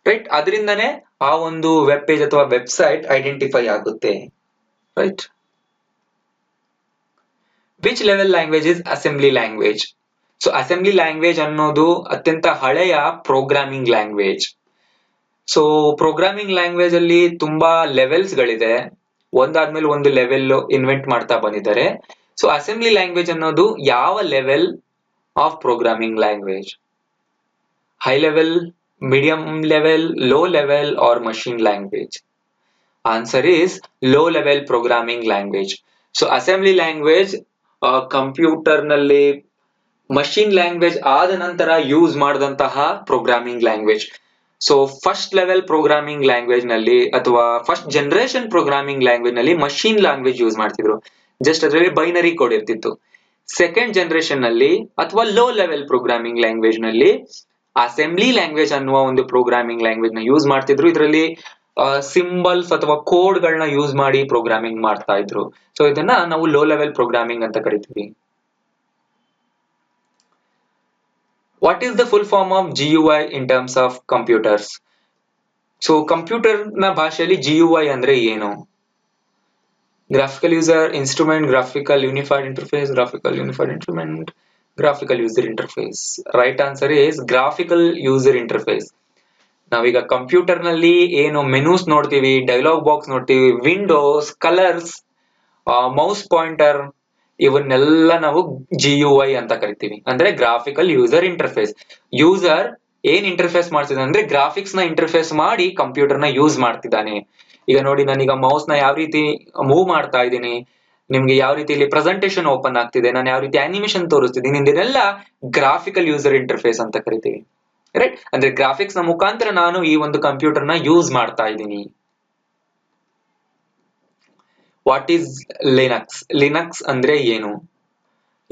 ರೈಟ್, ಅದರಿಂದನೇ ಆ ಒಂದು ವೆಬ್ ಪೇಜ್ ಅಥವಾ ವೆಬ್ಸೈಟ್ ಐಡೆಂಟಿಫೈ ಆಗುತ್ತೆ. Right, which level language is assembly language? So assembly language ಅನ್ನೋದು ಅತ್ಯಂತ ಹಳೆಯ programming language. So programming language ಅಲ್ಲಿ ತುಂಬಾ ಲೆವೆಲ್ಸ್ ಗಳಿದೆ, ಒಂದಾದ್ಮೇಲೆ ಒಂದು ಲೆವೆಲ್ ಇನ್ವೆಂಟ್ ಮಾಡ್ತಾ ಬಂದಿದ್ದಾರೆ. ಸೊ ಅಸೆಂಬ್ಲಿ ಲ್ಯಾಂಗ್ವೇಜ್ ಅನ್ನೋದು ಯಾವ level of programming language? High level, medium level, low level, or machine language? Answer is low level programming language. So assembly language computer ನಲ್ಲಿ machine language ಆದ ನಂತರ use ಮಾಡಿದಂತಹ programming language. So first level programming language ನಲ್ಲಿ ಅಥವಾ first generation programming language ನಲ್ಲಿ machine language use ಮಾಡ್ತಿದ್ರು, just ಅದರಲ್ಲಿ binary code ಇರ್ತಿತ್ತು. ಸೆಕೆಂಡ್ ಜನರೇಷನ್ ನಲ್ಲಿ ಅಥವಾ ಲೋ ಲೆವೆಲ್ ಪ್ರೋಗ್ರಾಮಿಂಗ್ ಲ್ಯಾಂಗ್ವೇಜ್ ನಲ್ಲಿ ಅಸೆಂಬ್ಲಿ ಲ್ಯಾಂಗ್ವೇಜ್ ಅನ್ನುವ ಒಂದು ಪ್ರೋಗ್ರಾಮಿಂಗ್ ಲ್ಯಾಂಗ್ವೇಜ್ ನ ಯೂಸ್ ಮಾಡ್ತಿದ್ರು. ಇದರಲ್ಲಿ ಸಿಂಬಲ್ಸ್ ಅಥವಾ ಕೋಡ್ ಗಳನ್ನ ಯೂಸ್ ಮಾಡಿ ಪ್ರೋಗ್ರಾಮಿಂಗ್ ಮಾಡ್ತಾ ಇದ್ರು. ಸೊ ಇದನ್ನ ನಾವು ಲೋ ಲೆವೆಲ್ ಪ್ರೋಗ್ರಾಮಿಂಗ್ ಅಂತ ಕರಿತೀವಿ. What is the full form of GUI in terms of computers? So computer ನ ಭಾಷೆಯಲ್ಲಿ GUI ಅಂದ್ರೆ ಏನು? Graphical user instrument, graphical unified interface, graphical unified instrument, graphical user interface. Right answer is graphical user interface. ನಾವೀಗ computer ನಲ್ಲಿ ಏನು menus ನೋಡ್ತೀವಿ, dialog box ನೋಡ್ತೀವಿ, windows, colours, mouse pointer, ಇವನ್ನೆಲ್ಲ ನಾವು GUI ಅಂತ ಕರಿತೀವಿ, ಅಂದ್ರೆ ಗ್ರಾಫಿಕಲ್ ಯೂಸರ್ ಇಂಟರ್ಫೇಸ್. ಯೂಸರ್ ಏನ್ ಇಂಟರ್ಫೇಸ್ ಮಾಡ್ತಿದ್ದಾನೆ ಅಂದ್ರೆ ಗ್ರಾಫಿಕ್ಸ್ ನ ಇಂಟರ್ಫೇಸ್ ಮಾಡಿ ಕಂಪ್ಯೂಟರ್ ನ ಯೂಸ್ ಮಾಡ್ತಿದ್ದಾನೆ. ಈಗ ನೋಡಿ, ನಾನೀಗ ಮೌಸ್ ನ ಯಾವ ರೀತಿ ಮೂವ್ ಮಾಡ್ತಾ ಇದ್ದೀನಿ, ನಿಮ್ಗೆ ಯಾವ ರೀತಿ ಇಲ್ಲಿ ಪ್ರೆಸೆಂಟೇಶನ್ ಓಪನ್ ಆಗ್ತಿದೆ, ನಾನು ಯಾವ ರೀತಿ ಅನಿಮೇಷನ್ ತೋರಿಸ್ತಿದ್ದೀನಿ, ಇದನ್ನೆಲ್ಲ ಗ್ರಾಫಿಕಲ್ ಯೂಸರ್ ಇಂಟರ್ಫೇಸ್ ಅಂತ ಕರಿತೀವಿ. ರೈಟ್. ಅಂದ್ರೆ ಗ್ರಾಫಿಕ್ಸ್ ನ ಮುಖಾಂತರ ನಾನು ಈ ಒಂದು ಕಂಪ್ಯೂಟರ್ ನ ಯೂಸ್ ಮಾಡ್ತಾ ಇದ್ದೀನಿ. What is Linux? ಲಿನಕ್ಸ್ ಅಂದ್ರೆ ಏನು?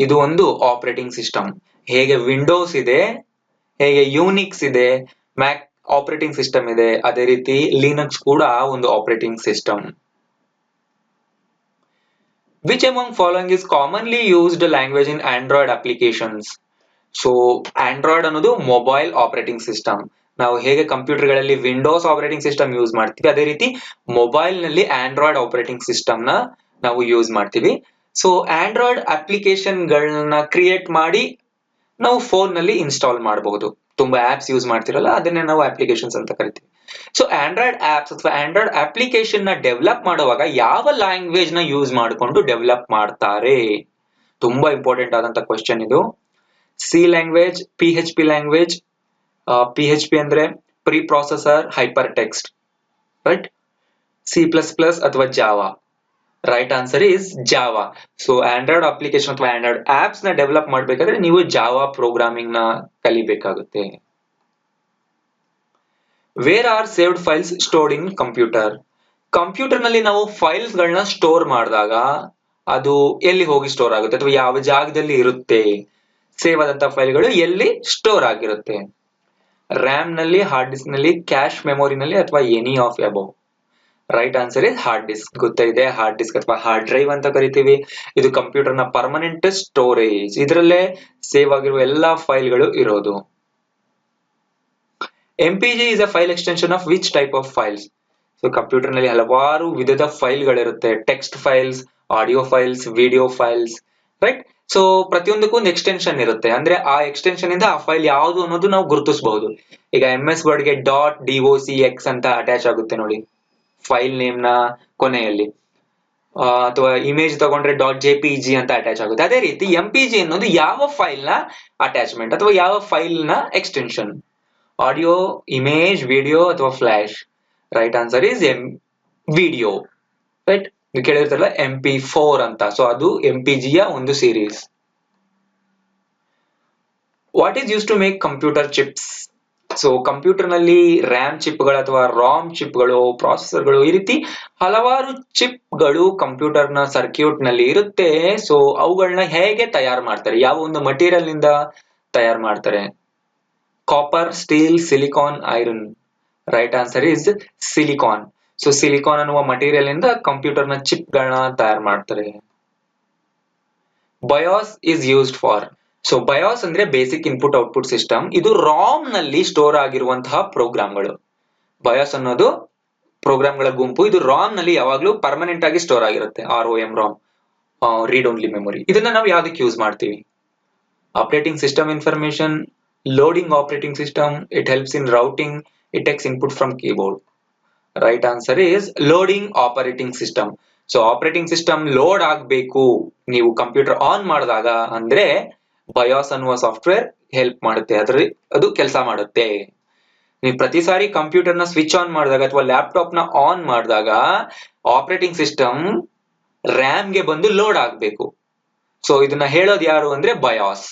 ಇದು ಒಂದು ಆಪರೇಟಿಂಗ್ ಸಿಸ್ಟಮ್. ಹೇಗೆ ವಿಂಡೋಸ್ ಇದೆ, ಹೇಗೆ ಯೂನಿಕ್ಸ್ ಇದೆ, ಮ್ಯಾಕ್ ಆಪರೇಟಿಂಗ್ ಸಿಸ್ಟಮ್ ಇದೆ, ಅದೇ ರೀತಿ ಲಿನಕ್ಸ್ ಕೂಡ ಒಂದು operating system. Which among following is commonly used language in Android applications? So Android ಅನ್ನೋದು ಮೊಬೈಲ್ ಆಪರೇಟಿಂಗ್ ಸಿಸ್ಟಮ್. ನಾವು ಹೇಗೆ ಕಂಪ್ಯೂಟರ್ಗಳಲ್ಲಿ ವಿಂಡೋಸ್ ಆಪರೇಟಿಂಗ್ ಸಿಸ್ಟಮ್ ಯೂಸ್ ಮಾಡ್ತೀವಿ, ಅದೇ ರೀತಿ ಮೊಬೈಲ್ ನಲ್ಲಿ ಆಂಡ್ರಾಯ್ಡ್ ಆಪರೇಟಿಂಗ್ ಸಿಸ್ಟಮ್ ನ ನಾವು ಯೂಸ್ ಮಾಡ್ತೀವಿ. ಸೊ ಆಂಡ್ರಾಯ್ಡ್ ಅಪ್ಲಿಕೇಶನ್ ಗಳನ್ನ ಕ್ರಿಯೇಟ್ ಮಾಡಿ ನಾವು ಫೋನ್ ನಲ್ಲಿ ಇನ್ಸ್ಟಾಲ್ ಮಾಡಬಹುದು. ತುಂಬಾ ಆಪ್ಸ್ ಯೂಸ್ ಮಾಡ್ತಿರಲ್ಲ, ಅದನ್ನೇ ನಾವು ಅಪ್ಲಿಕೇಶನ್ಸ್ ಅಂತ ಕರಿತೀವಿ. ಸೊ ಆಂಡ್ರಾಯ್ಡ್ ಆಪ್ಸ್ ಅಥವಾ ಆಂಡ್ರಾಯ್ಡ್ ಅಪ್ಲಿಕೇಶನ್ ನ ಡೆವಲಪ್ ಮಾಡುವಾಗ ಯಾವ ಲ್ಯಾಂಗ್ವೇಜ್ ನ ಯೂಸ್ ಮಾಡಿಕೊಂಡು ಡೆವಲಪ್ ಮಾಡ್ತಾರೆ? ತುಂಬಾ ಇಂಪಾರ್ಟೆಂಟ್ ಆದಂತ ಕ್ವಶನ್ ಇದು. C language, PHP language. PHP ಅಂದ್ರೆ pre processor hyper text, right. C++ ಅಥವಾ Java? Right answer is Java. So Android application ಅಥವಾ ಆಂಡ್ರಾಯ್ಡ್ ಆಪ್ಸ್ ನ ಡೆವಲಪ್ ಮಾಡಬೇಕಾದ್ರೆ ನೀವು ಜಾವಾ ಪ್ರೋಗ್ರಾಮಿಂಗ್ ನ ಕಲಿಬೇಕಾಗುತ್ತೆ. Where are saved files stored in computer? Computer ನಲ್ಲಿ ನಾವು ಫೈಲ್ಸ್ ಗಳನ್ನ ಸ್ಟೋರ್ ಮಾಡಿದಾಗ ಅದು ಎಲ್ಲಿ ಹೋಗಿ ಸ್ಟೋರ್ ಆಗುತ್ತೆ ಅಥವಾ ಯಾವ ಜಾಗದಲ್ಲಿ ಇರುತ್ತೆ? ಸೇವ್ ಆದಂತ ಫೈಲ್ಗಳು ಎಲ್ಲಿ ಸ್ಟೋರ್ ಆಗಿರುತ್ತೆ? ರ್ಯಾಮ್ ನಲ್ಲಿ, ಹಾರ್ಡ್ ಡಿಸ್ಕ್ ನಲ್ಲಿ, ಕ್ಯಾಶ್ ಮೆಮೊರಿನಲ್ಲಿ ಅಥವಾ any of above? Right answer is hard disk. ಗೊತ್ತಾಯಿದೆ, ಹಾರ್ಡ್ ಡಿಸ್ಕ್ ಅಥವಾ ಹಾರ್ಡ್ ಡ್ರೈವ್ ಅಂತ ಕರಿತೀವಿ. ಇದು ಕಂಪ್ಯೂಟರ್ ನ ಪರ್ಮನೆಂಟ್ ಸ್ಟೋರೇಜ್. ಇದರಲ್ಲೇ ಸೇವ್ ಆಗಿರುವ ಎಲ್ಲಾ ಫೈಲ್ಗಳು ಇರೋದು. MPG is a file extension of which type of files? So computer ನಲ್ಲಿ ಹಲವಾರು ವಿಧದ ಫೈಲ್ಗಳಿರುತ್ತೆ. Text files, audio files, video files, right. So ಪ್ರತಿಯೊಂದಕ್ಕೂ ಒಂದು ಎಕ್ಸ್ಟೆನ್ಷನ್ ಇರುತ್ತೆ. ಅಂದ್ರೆ ಆ ಎಕ್ಸ್ಟೆನ್ಷನ್ ಇಂದ ಆ ಫೈಲ್ ಯಾವುದು ಅನ್ನೋದು ನಾವು ಗುರುತಿಸಬಹುದು. ಈಗ MS ವರ್ಡ್ ಗೆ .docx ಅಂತ ಅಟ್ಯಾಚ್ ಆಗುತ್ತೆ ನೋಡಿ ಫೈಲ್ ನೇಮ್ ನ ಕೊನೆಯಲ್ಲಿ. ಅಥವಾ ಇಮೇಜ್ ತಗೊಂಡ್ರೆ .jpg ಅಂತ ಅಟ್ಯಾಚ್ ಆಗುತ್ತೆ. ಅದೇ ರೀತಿ MPG ಅನ್ನೋದು ಯಾವ ಫೈಲ್ ನ ಅಟ್ಯಾಚ್ಮೆಂಟ್ ಅಥವಾ ಯಾವ ಫೈಲ್ ನ ಎಕ್ಸ್ಟೆನ್ಷನ್? ಆಡಿಯೋ, ಇಮೇಜ್, ವಿಡಿಯೋ ಅಥವಾ flash? Right answer is video, right. ನೀವು ಕೇಳಿರ್ತಾರಲ್ಲ MP4 ಅಂತ, ಸೊ ಅದು MPG ಯ ಒಂದು series. What is use to make computer chips? So computer ನಲ್ಲಿ ರ್ಯಾಮ್ ಚಿಪ್ಗಳು ಅಥವಾ ರಾಮ್ ಚಿಪ್ಗಳು, ಪ್ರಾಸೆಸರ್ಗಳು, ಈ ರೀತಿ ಹಲವಾರು ಚಿಪ್ಗಳು ಕಂಪ್ಯೂಟರ್ ನ ಸರ್ಕ್ಯೂಟ್ ನಲ್ಲಿ ಇರುತ್ತೆ. ಸೊ ಅವುಗಳನ್ನ ಹೇಗೆ ತಯಾರು ಮಾಡ್ತಾರೆ? ಯಾವ ಒಂದು ಮಟೀರಿಯಲ್ ನಿಂದ ತಯಾರು ಮಾಡ್ತಾರೆ? Copper, steel, silicon, iron? Right answer is silicon. So silicon ಅನ್ನುವ ಮಟೀರಿಯಲ್ ಇಂದ ಕಂಪ್ಯೂಟರ್ ನ ಚಿಪ್ ಗಳನ್ನ ತಯಾರು ಮಾಡ್ತಾರೆ. Bias is used for? So bias ಅಂದ್ರೆ ಬೇಸಿಕ್ ಇನ್ಪುಟ್ ಔಟ್ಪುಟ್ ಸಿಸ್ಟಮ್. ಇದು ರಾಮ್ ನಲ್ಲಿ ಸ್ಟೋರ್ ಆಗಿರುವಂತಹ ಪ್ರೋಗ್ರಾಮ್ಗಳು. ಬಯಾಸ್ ಅನ್ನೋದು ಪ್ರೋಗ್ರಾಮ್ಗಳ ಗುಂಪು. ಇದು ರಾಮ್ ನಲ್ಲಿ ಯಾವಾಗ್ಲೂ ಪರ್ಮನೆಂಟ್ ಆಗಿ ಸ್ಟೋರ್ ಆಗಿರುತ್ತೆ. ROM, ROM, read only memory. ಇದನ್ನ ನಾವು ಯಾವ್ದಕ್ಕೆ ಯೂಸ್ ಮಾಡ್ತೀವಿ? Operating system information, loading operating system, it helps in routing, it takes input from keyboard. Right answer is loading operating system. So operating system load ಆಗಬೇಕು ನೀವು computer on ಮಾಡಿದಾಗ ಅಂದ್ರೆ bias ಅನ್ನುವ software help ಮಾಡುತ್ತೆ, ಅದು ಕೆಲಸ ಮಾಡುತ್ತೆ. ನೀವು ಪ್ರತಿ ಸಾರಿ ಕಂಪ್ಯೂಟರ್ ನ ಸ್ವಿಚ್ ಆನ್ ಮಾಡಿದಾಗ ಅಥವಾ ಲ್ಯಾಪ್ಟಾಪ್ ನ ಆನ್ ಮಾಡಿದಾಗ ಆಪರೇಟಿಂಗ್ ಸಿಸ್ಟಮ್ ರ್ಯಾಮ್ ಗೆ ಬಂದು ಲೋಡ್ ಆಗಬೇಕು. ಸೊ ಇದನ್ನ ಹೇಳೋದು ಯಾರು ಅಂದ್ರೆ bias.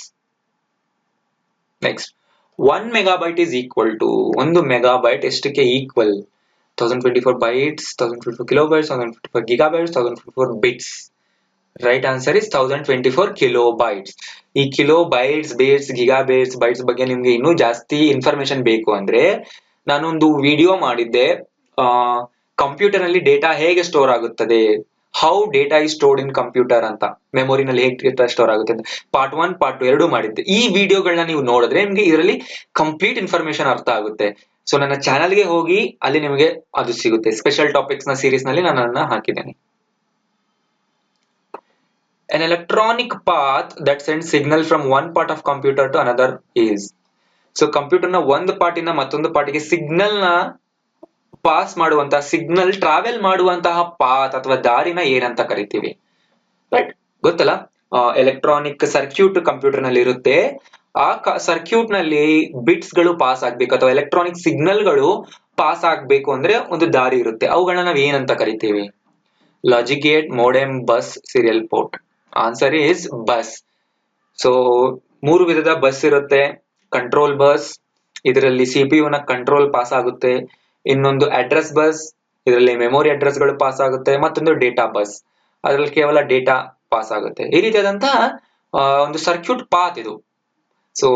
Next, 1 MB is equal to 1 MB ಎಷ್ಟಕ್ಕೆ equal? 1024 bytes, 1024 kilobytes, 1024 gigabytes, 1024 bits. Right answer is 1024 kilobytes. ಈ ಕಿಲೋಬೈಟ್ಸ್, ಬೇಟ್ಸ್, ಗಿಗಾಬೈಟ್ಸ್, ಬೈಟ್ಸ್ ಬಗ್ಗೆ ನಿಮ್ಗೆ ಇನ್ನೂ ಜಾಸ್ತಿ ಇನ್ಫಾರ್ಮೇಶನ್ ಬೇಕು ಅಂದ್ರೆ ನಾನೊಂದು ವಿಡಿಯೋ ಮಾಡಿದ್ದೆ, ಕಂಪ್ಯೂಟರ್ ನಲ್ಲಿ ಡೇಟಾ ಹೇಗೆ ಸ್ಟೋರ್ ಆಗುತ್ತದೆ, how data is stored in computer ಅಂತ, ಮೆಮೊರಿನಲ್ಲಿ ಹೇಗೆ ಡೇಟಾ ಸ್ಟೋರ್ ಆಗುತ್ತೆ ಅಂತ ಪಾರ್ಟ್ 1, ಪಾರ್ಟ್ 2 ಮಾಡಿದ್ದೆ. ಈ ವಿಡಿಯೋಗಳನ್ನ ನೀವು ನೋಡಿದ್ರೆ ನಿಮ್ಗೆ ಇದರಲ್ಲಿ ಕಂಪ್ಲೀಟ್ ಇನ್ಫಾರ್ಮೇಶನ್ ಅರ್ಥ ಆಗುತ್ತೆ. ಸೊ ನನ್ನ ಚಾನಲ್ಗೆ ಹೋಗಿ ಅಲ್ಲಿ ನಿಮಗೆ ಅದು ಸಿಗುತ್ತೆ. ಸ್ಪೆಷಲ್ ಟಾಪಿಕ್ಸ್ ನ ಸೀರೀಸ್ ನಲ್ಲಿ ನಾನು ಅದನ್ನ ಹಾಕಿದ್ದೇನೆ. An electronic path that sends signal from one part of computer to another is? So computer ನ ಒಂದು ಪಾರ್ಟಿನ ಮತ್ತೊಂದು ಪಾರ್ಟಿಗೆ ಸಿಗ್ನಲ್ ನ ಪಾಸ್ ಮಾಡುವಂತಹ, ಸಿಗ್ನಲ್ ಟ್ರಾವೆಲ್ ಮಾಡುವಂತಹ ಪಾತ್ ಅಥವಾ ದಾರಿನ ಏನಂತ ಕರಿತೀವಿ? ರೈಟ್, ಗೊತ್ತಲ್ಲ. ಎಲೆಕ್ಟ್ರಾನಿಕ್ ಸರ್ಕ್ಯೂಟ್ ಕಂಪ್ಯೂಟರ್ ನಲ್ಲಿ ಇರುತ್ತೆ. ಆ ಸರ್ಕ್ಯೂಟ್ ನಲ್ಲಿ ಬಿಟ್ಸ್ ಗಳು ಪಾಸ್ ಆಗ್ಬೇಕು ಅಥವಾ ಎಲೆಕ್ಟ್ರಾನಿಕ್ ಸಿಗ್ನಲ್ ಗಳು ಪಾಸ್ ಆಗ್ಬೇಕು ಅಂದ್ರೆ ಒಂದು ದಾರಿ ಇರುತ್ತೆ. ಅವುಗಳನ್ನ ನಾವು ಏನಂತ ಕರಿತೀವಿ? Logic gate, modem, bus, serial port. Answer is bus. So 3 ವಿಧದ ಬಸ್ ಇರುತ್ತೆ. ಕಂಟ್ರೋಲ್ ಬಸ್, ಇದರಲ್ಲಿ CPU ನ ಕಂಟ್ರೋಲ್ ಪಾಸ್ ಆಗುತ್ತೆ, ಇನ್ನೊಂದು ಅಡ್ರೆಸ್ ಬಸ್, ಇದರಲ್ಲಿ ಮೆಮೊರಿ ಅಡ್ರೆಸ್ ಗಳು ಪಾಸ್ ಆಗುತ್ತೆ, ಮತ್ತೊಂದು ಡೇಟಾ ಬಸ್, ಅದರಲ್ಲಿ ಕೇವಲ ಡೇಟಾ ಪಾಸ್ ಆಗುತ್ತೆ. ಈ ರೀತಿಯಾದಂತಹ ಒಂದು ಸರ್ಕ್ಯೂಟ್ ಪಾತ್ ಇದು. ಸೊ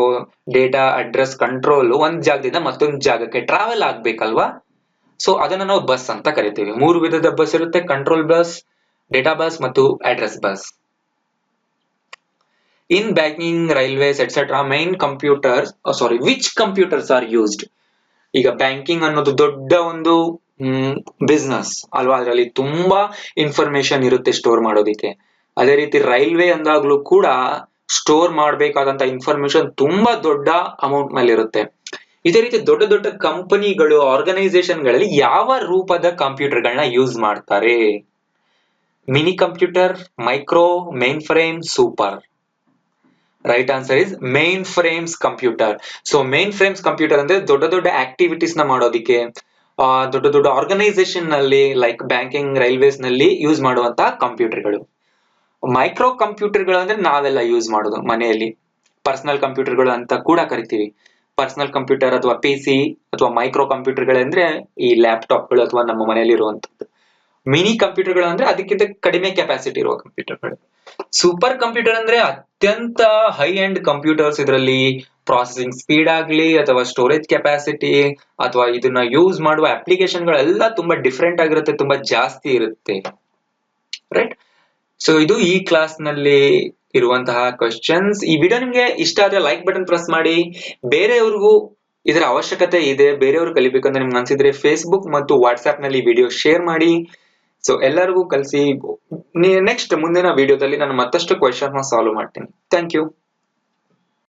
ಡೇಟಾ ಅಡ್ರೆಸ್ ಕಂಟ್ರೋಲ್ ಒಂದ್ ಜಾಗದಿಂದ ಮತ್ತೊಂದು ಜಾಗಕ್ಕೆ ಟ್ರಾವೆಲ್ ಆಗ್ಬೇಕಲ್ವಾ, ಸೊ ಅದನ್ನ ನಾವು ಬಸ್ ಅಂತ ಕರಿತೀವಿ. 3 ವಿಧದ ಬಸ್ ಇರುತ್ತೆ: ಕಂಟ್ರೋಲ್ ಬಸ್, ಡೇಟಾ ಬಸ್ ಮತ್ತು address bus. In banking, railways et cetera main computers which computers are used. ಈಗ ಬ್ಯಾಂಕಿಂಗ್ ಅನ್ನೋದು ದೊಡ್ಡ ಒಂದು ಬಿಸ್ನೆಸ್ ಅಲ್ವಾ, ಅದರಲ್ಲಿ ತುಂಬಾ ಇನ್ಫಾರ್ಮೇಶನ್ ಇರುತ್ತೆ ಸ್ಟೋರ್ ಮಾಡೋದಿಕ್ಕೆ. ಅದೇ ರೀತಿ ರೈಲ್ವೆ ಅಂದಾಗ್ಲೂ ಕೂಡ ಸ್ಟೋರ್ ಮಾಡಬೇಕಾದಂತ ಇನ್ಫಾರ್ಮೇಶನ್ ತುಂಬಾ ದೊಡ್ಡ ಅಮೌಂಟ್ ನಲ್ಲಿ ಇರುತ್ತೆ. ಇದೇ ರೀತಿ ದೊಡ್ಡ ದೊಡ್ಡ ಕಂಪನಿಗಳು, ಆರ್ಗನೈಸೇಷನ್ ಗಳಲ್ಲಿ ಯಾವ ರೂಪದ ಕಂಪ್ಯೂಟರ್ ಗಳನ್ನ ಯೂಸ್ ಮಾಡ್ತಾರೆ? Mini computer, micro, main frame, super. Right answer is main frames computer. So main frames computer ಅಂದ್ರೆ ದೊಡ್ಡ ದೊಡ್ಡ ಆಕ್ಟಿವಿಟೀಸ್ ನ ಮಾಡೋದಿಕ್ಕೆ, ದೊಡ್ಡ ದೊಡ್ಡ ಆರ್ಗನೈಸೇಷನ್ ನಲ್ಲಿ ಲೈಕ್ ಬ್ಯಾಂಕಿಂಗ್, ರೈಲ್ವೇಸ್ ನಲ್ಲಿ ಯೂಸ್ ಮಾಡುವಂತಹ ಕಂಪ್ಯೂಟರ್ಗಳು. ಮೈಕ್ರೋ ಕಂಪ್ಯೂಟರ್ಗಳು ಅಂದ್ರೆ ನಾವೆಲ್ಲ ಯೂಸ್ ಮಾಡೋದು ಮನೆಯಲ್ಲಿ, ಪರ್ಸನಲ್ ಕಂಪ್ಯೂಟರ್ಗಳು ಅಂತ ಕೂಡ ಕರಿತೀವಿ. ಪರ್ಸನಲ್ ಕಂಪ್ಯೂಟರ್ ಅಥವಾ PC ಅಥವಾ ಮೈಕ್ರೋ ಕಂಪ್ಯೂಟರ್ಗಳಂದ್ರೆ ಈ ಲ್ಯಾಪ್ಟಾಪ್ಗಳು ಅಥವಾ ನಮ್ಮ ಮನೆಯಲ್ಲಿ ಇರುವಂತದ್ದು. ಮಿನಿ ಕಂಪ್ಯೂಟರ್ಗಳು ಅಂದ್ರೆ ಅದಕ್ಕಿಂತ ಕಡಿಮೆ ಕೆಪಾಸಿಟಿ ಇರುವ ಕಂಪ್ಯೂಟರ್ಗಳು. ಸೂಪರ್ ಕಂಪ್ಯೂಟರ್ ಅಂದ್ರೆ ಅತ್ಯಂತ ಹೈ ಎಂಡ್ ಕಂಪ್ಯೂಟರ್ಸ್. ಇದರಲ್ಲಿ ಪ್ರಾಸೆಸಿಂಗ್ ಸ್ಪೀಡ್ ಆಗ್ಲಿ ಅಥವಾ ಸ್ಟೋರೇಜ್ ಕೆಪಾಸಿಟಿ ಅಥವಾ ಇದನ್ನ ಯೂಸ್ ಮಾಡುವ ಅಪ್ಲಿಕೇಶನ್ ಗಳೆಲ್ಲ ತುಂಬಾ ಡಿಫ್ರೆಂಟ್ ಆಗಿರುತ್ತೆ, ತುಂಬಾ ಜಾಸ್ತಿ ಇರುತ್ತೆ. ರೈಟ್. ಸೊ ಇದು ಈ ಕ್ಲಾಸ್ ನಲ್ಲಿ ಇರುವಂತಹ ಕ್ವೆಶ್ಚನ್ಸ್. ಈ ವಿಡಿಯೋ ನಿಮ್ಗೆ ಇಷ್ಟ ಆದ್ರೆ ಲೈಕ್ ಬಟನ್ ಪ್ರೆಸ್ ಮಾಡಿ. ಬೇರೆಯವ್ರಿಗೂ ಇದರ ಅವಶ್ಯಕತೆ ಇದೆ, ಬೇರೆಯವರು ಕಲಿಬೇಕಂದ್ರೆ ನಿಮ್ಗೆ ಅನ್ಸಿದ್ರೆ ಫೇಸ್ಬುಕ್ ಮತ್ತು ವಾಟ್ಸ್ಆಪ್ ನಲ್ಲಿ ವಿಡಿಯೋ ಶೇರ್ ಮಾಡಿ. ಸೊ ಎಲ್ಲರಿಗೂ ಕಲಿಸಿ. ನೆಕ್ಸ್ಟ್ ಮುಂದಿನ ವಿಡಿಯೋದಲ್ಲಿ ನಾನು ಮತ್ತಷ್ಟು ಕ್ವೆಶ್ಚನ್ ಸಾಲ್ವ್ ಮಾಡ್ತೀನಿ. Thank you.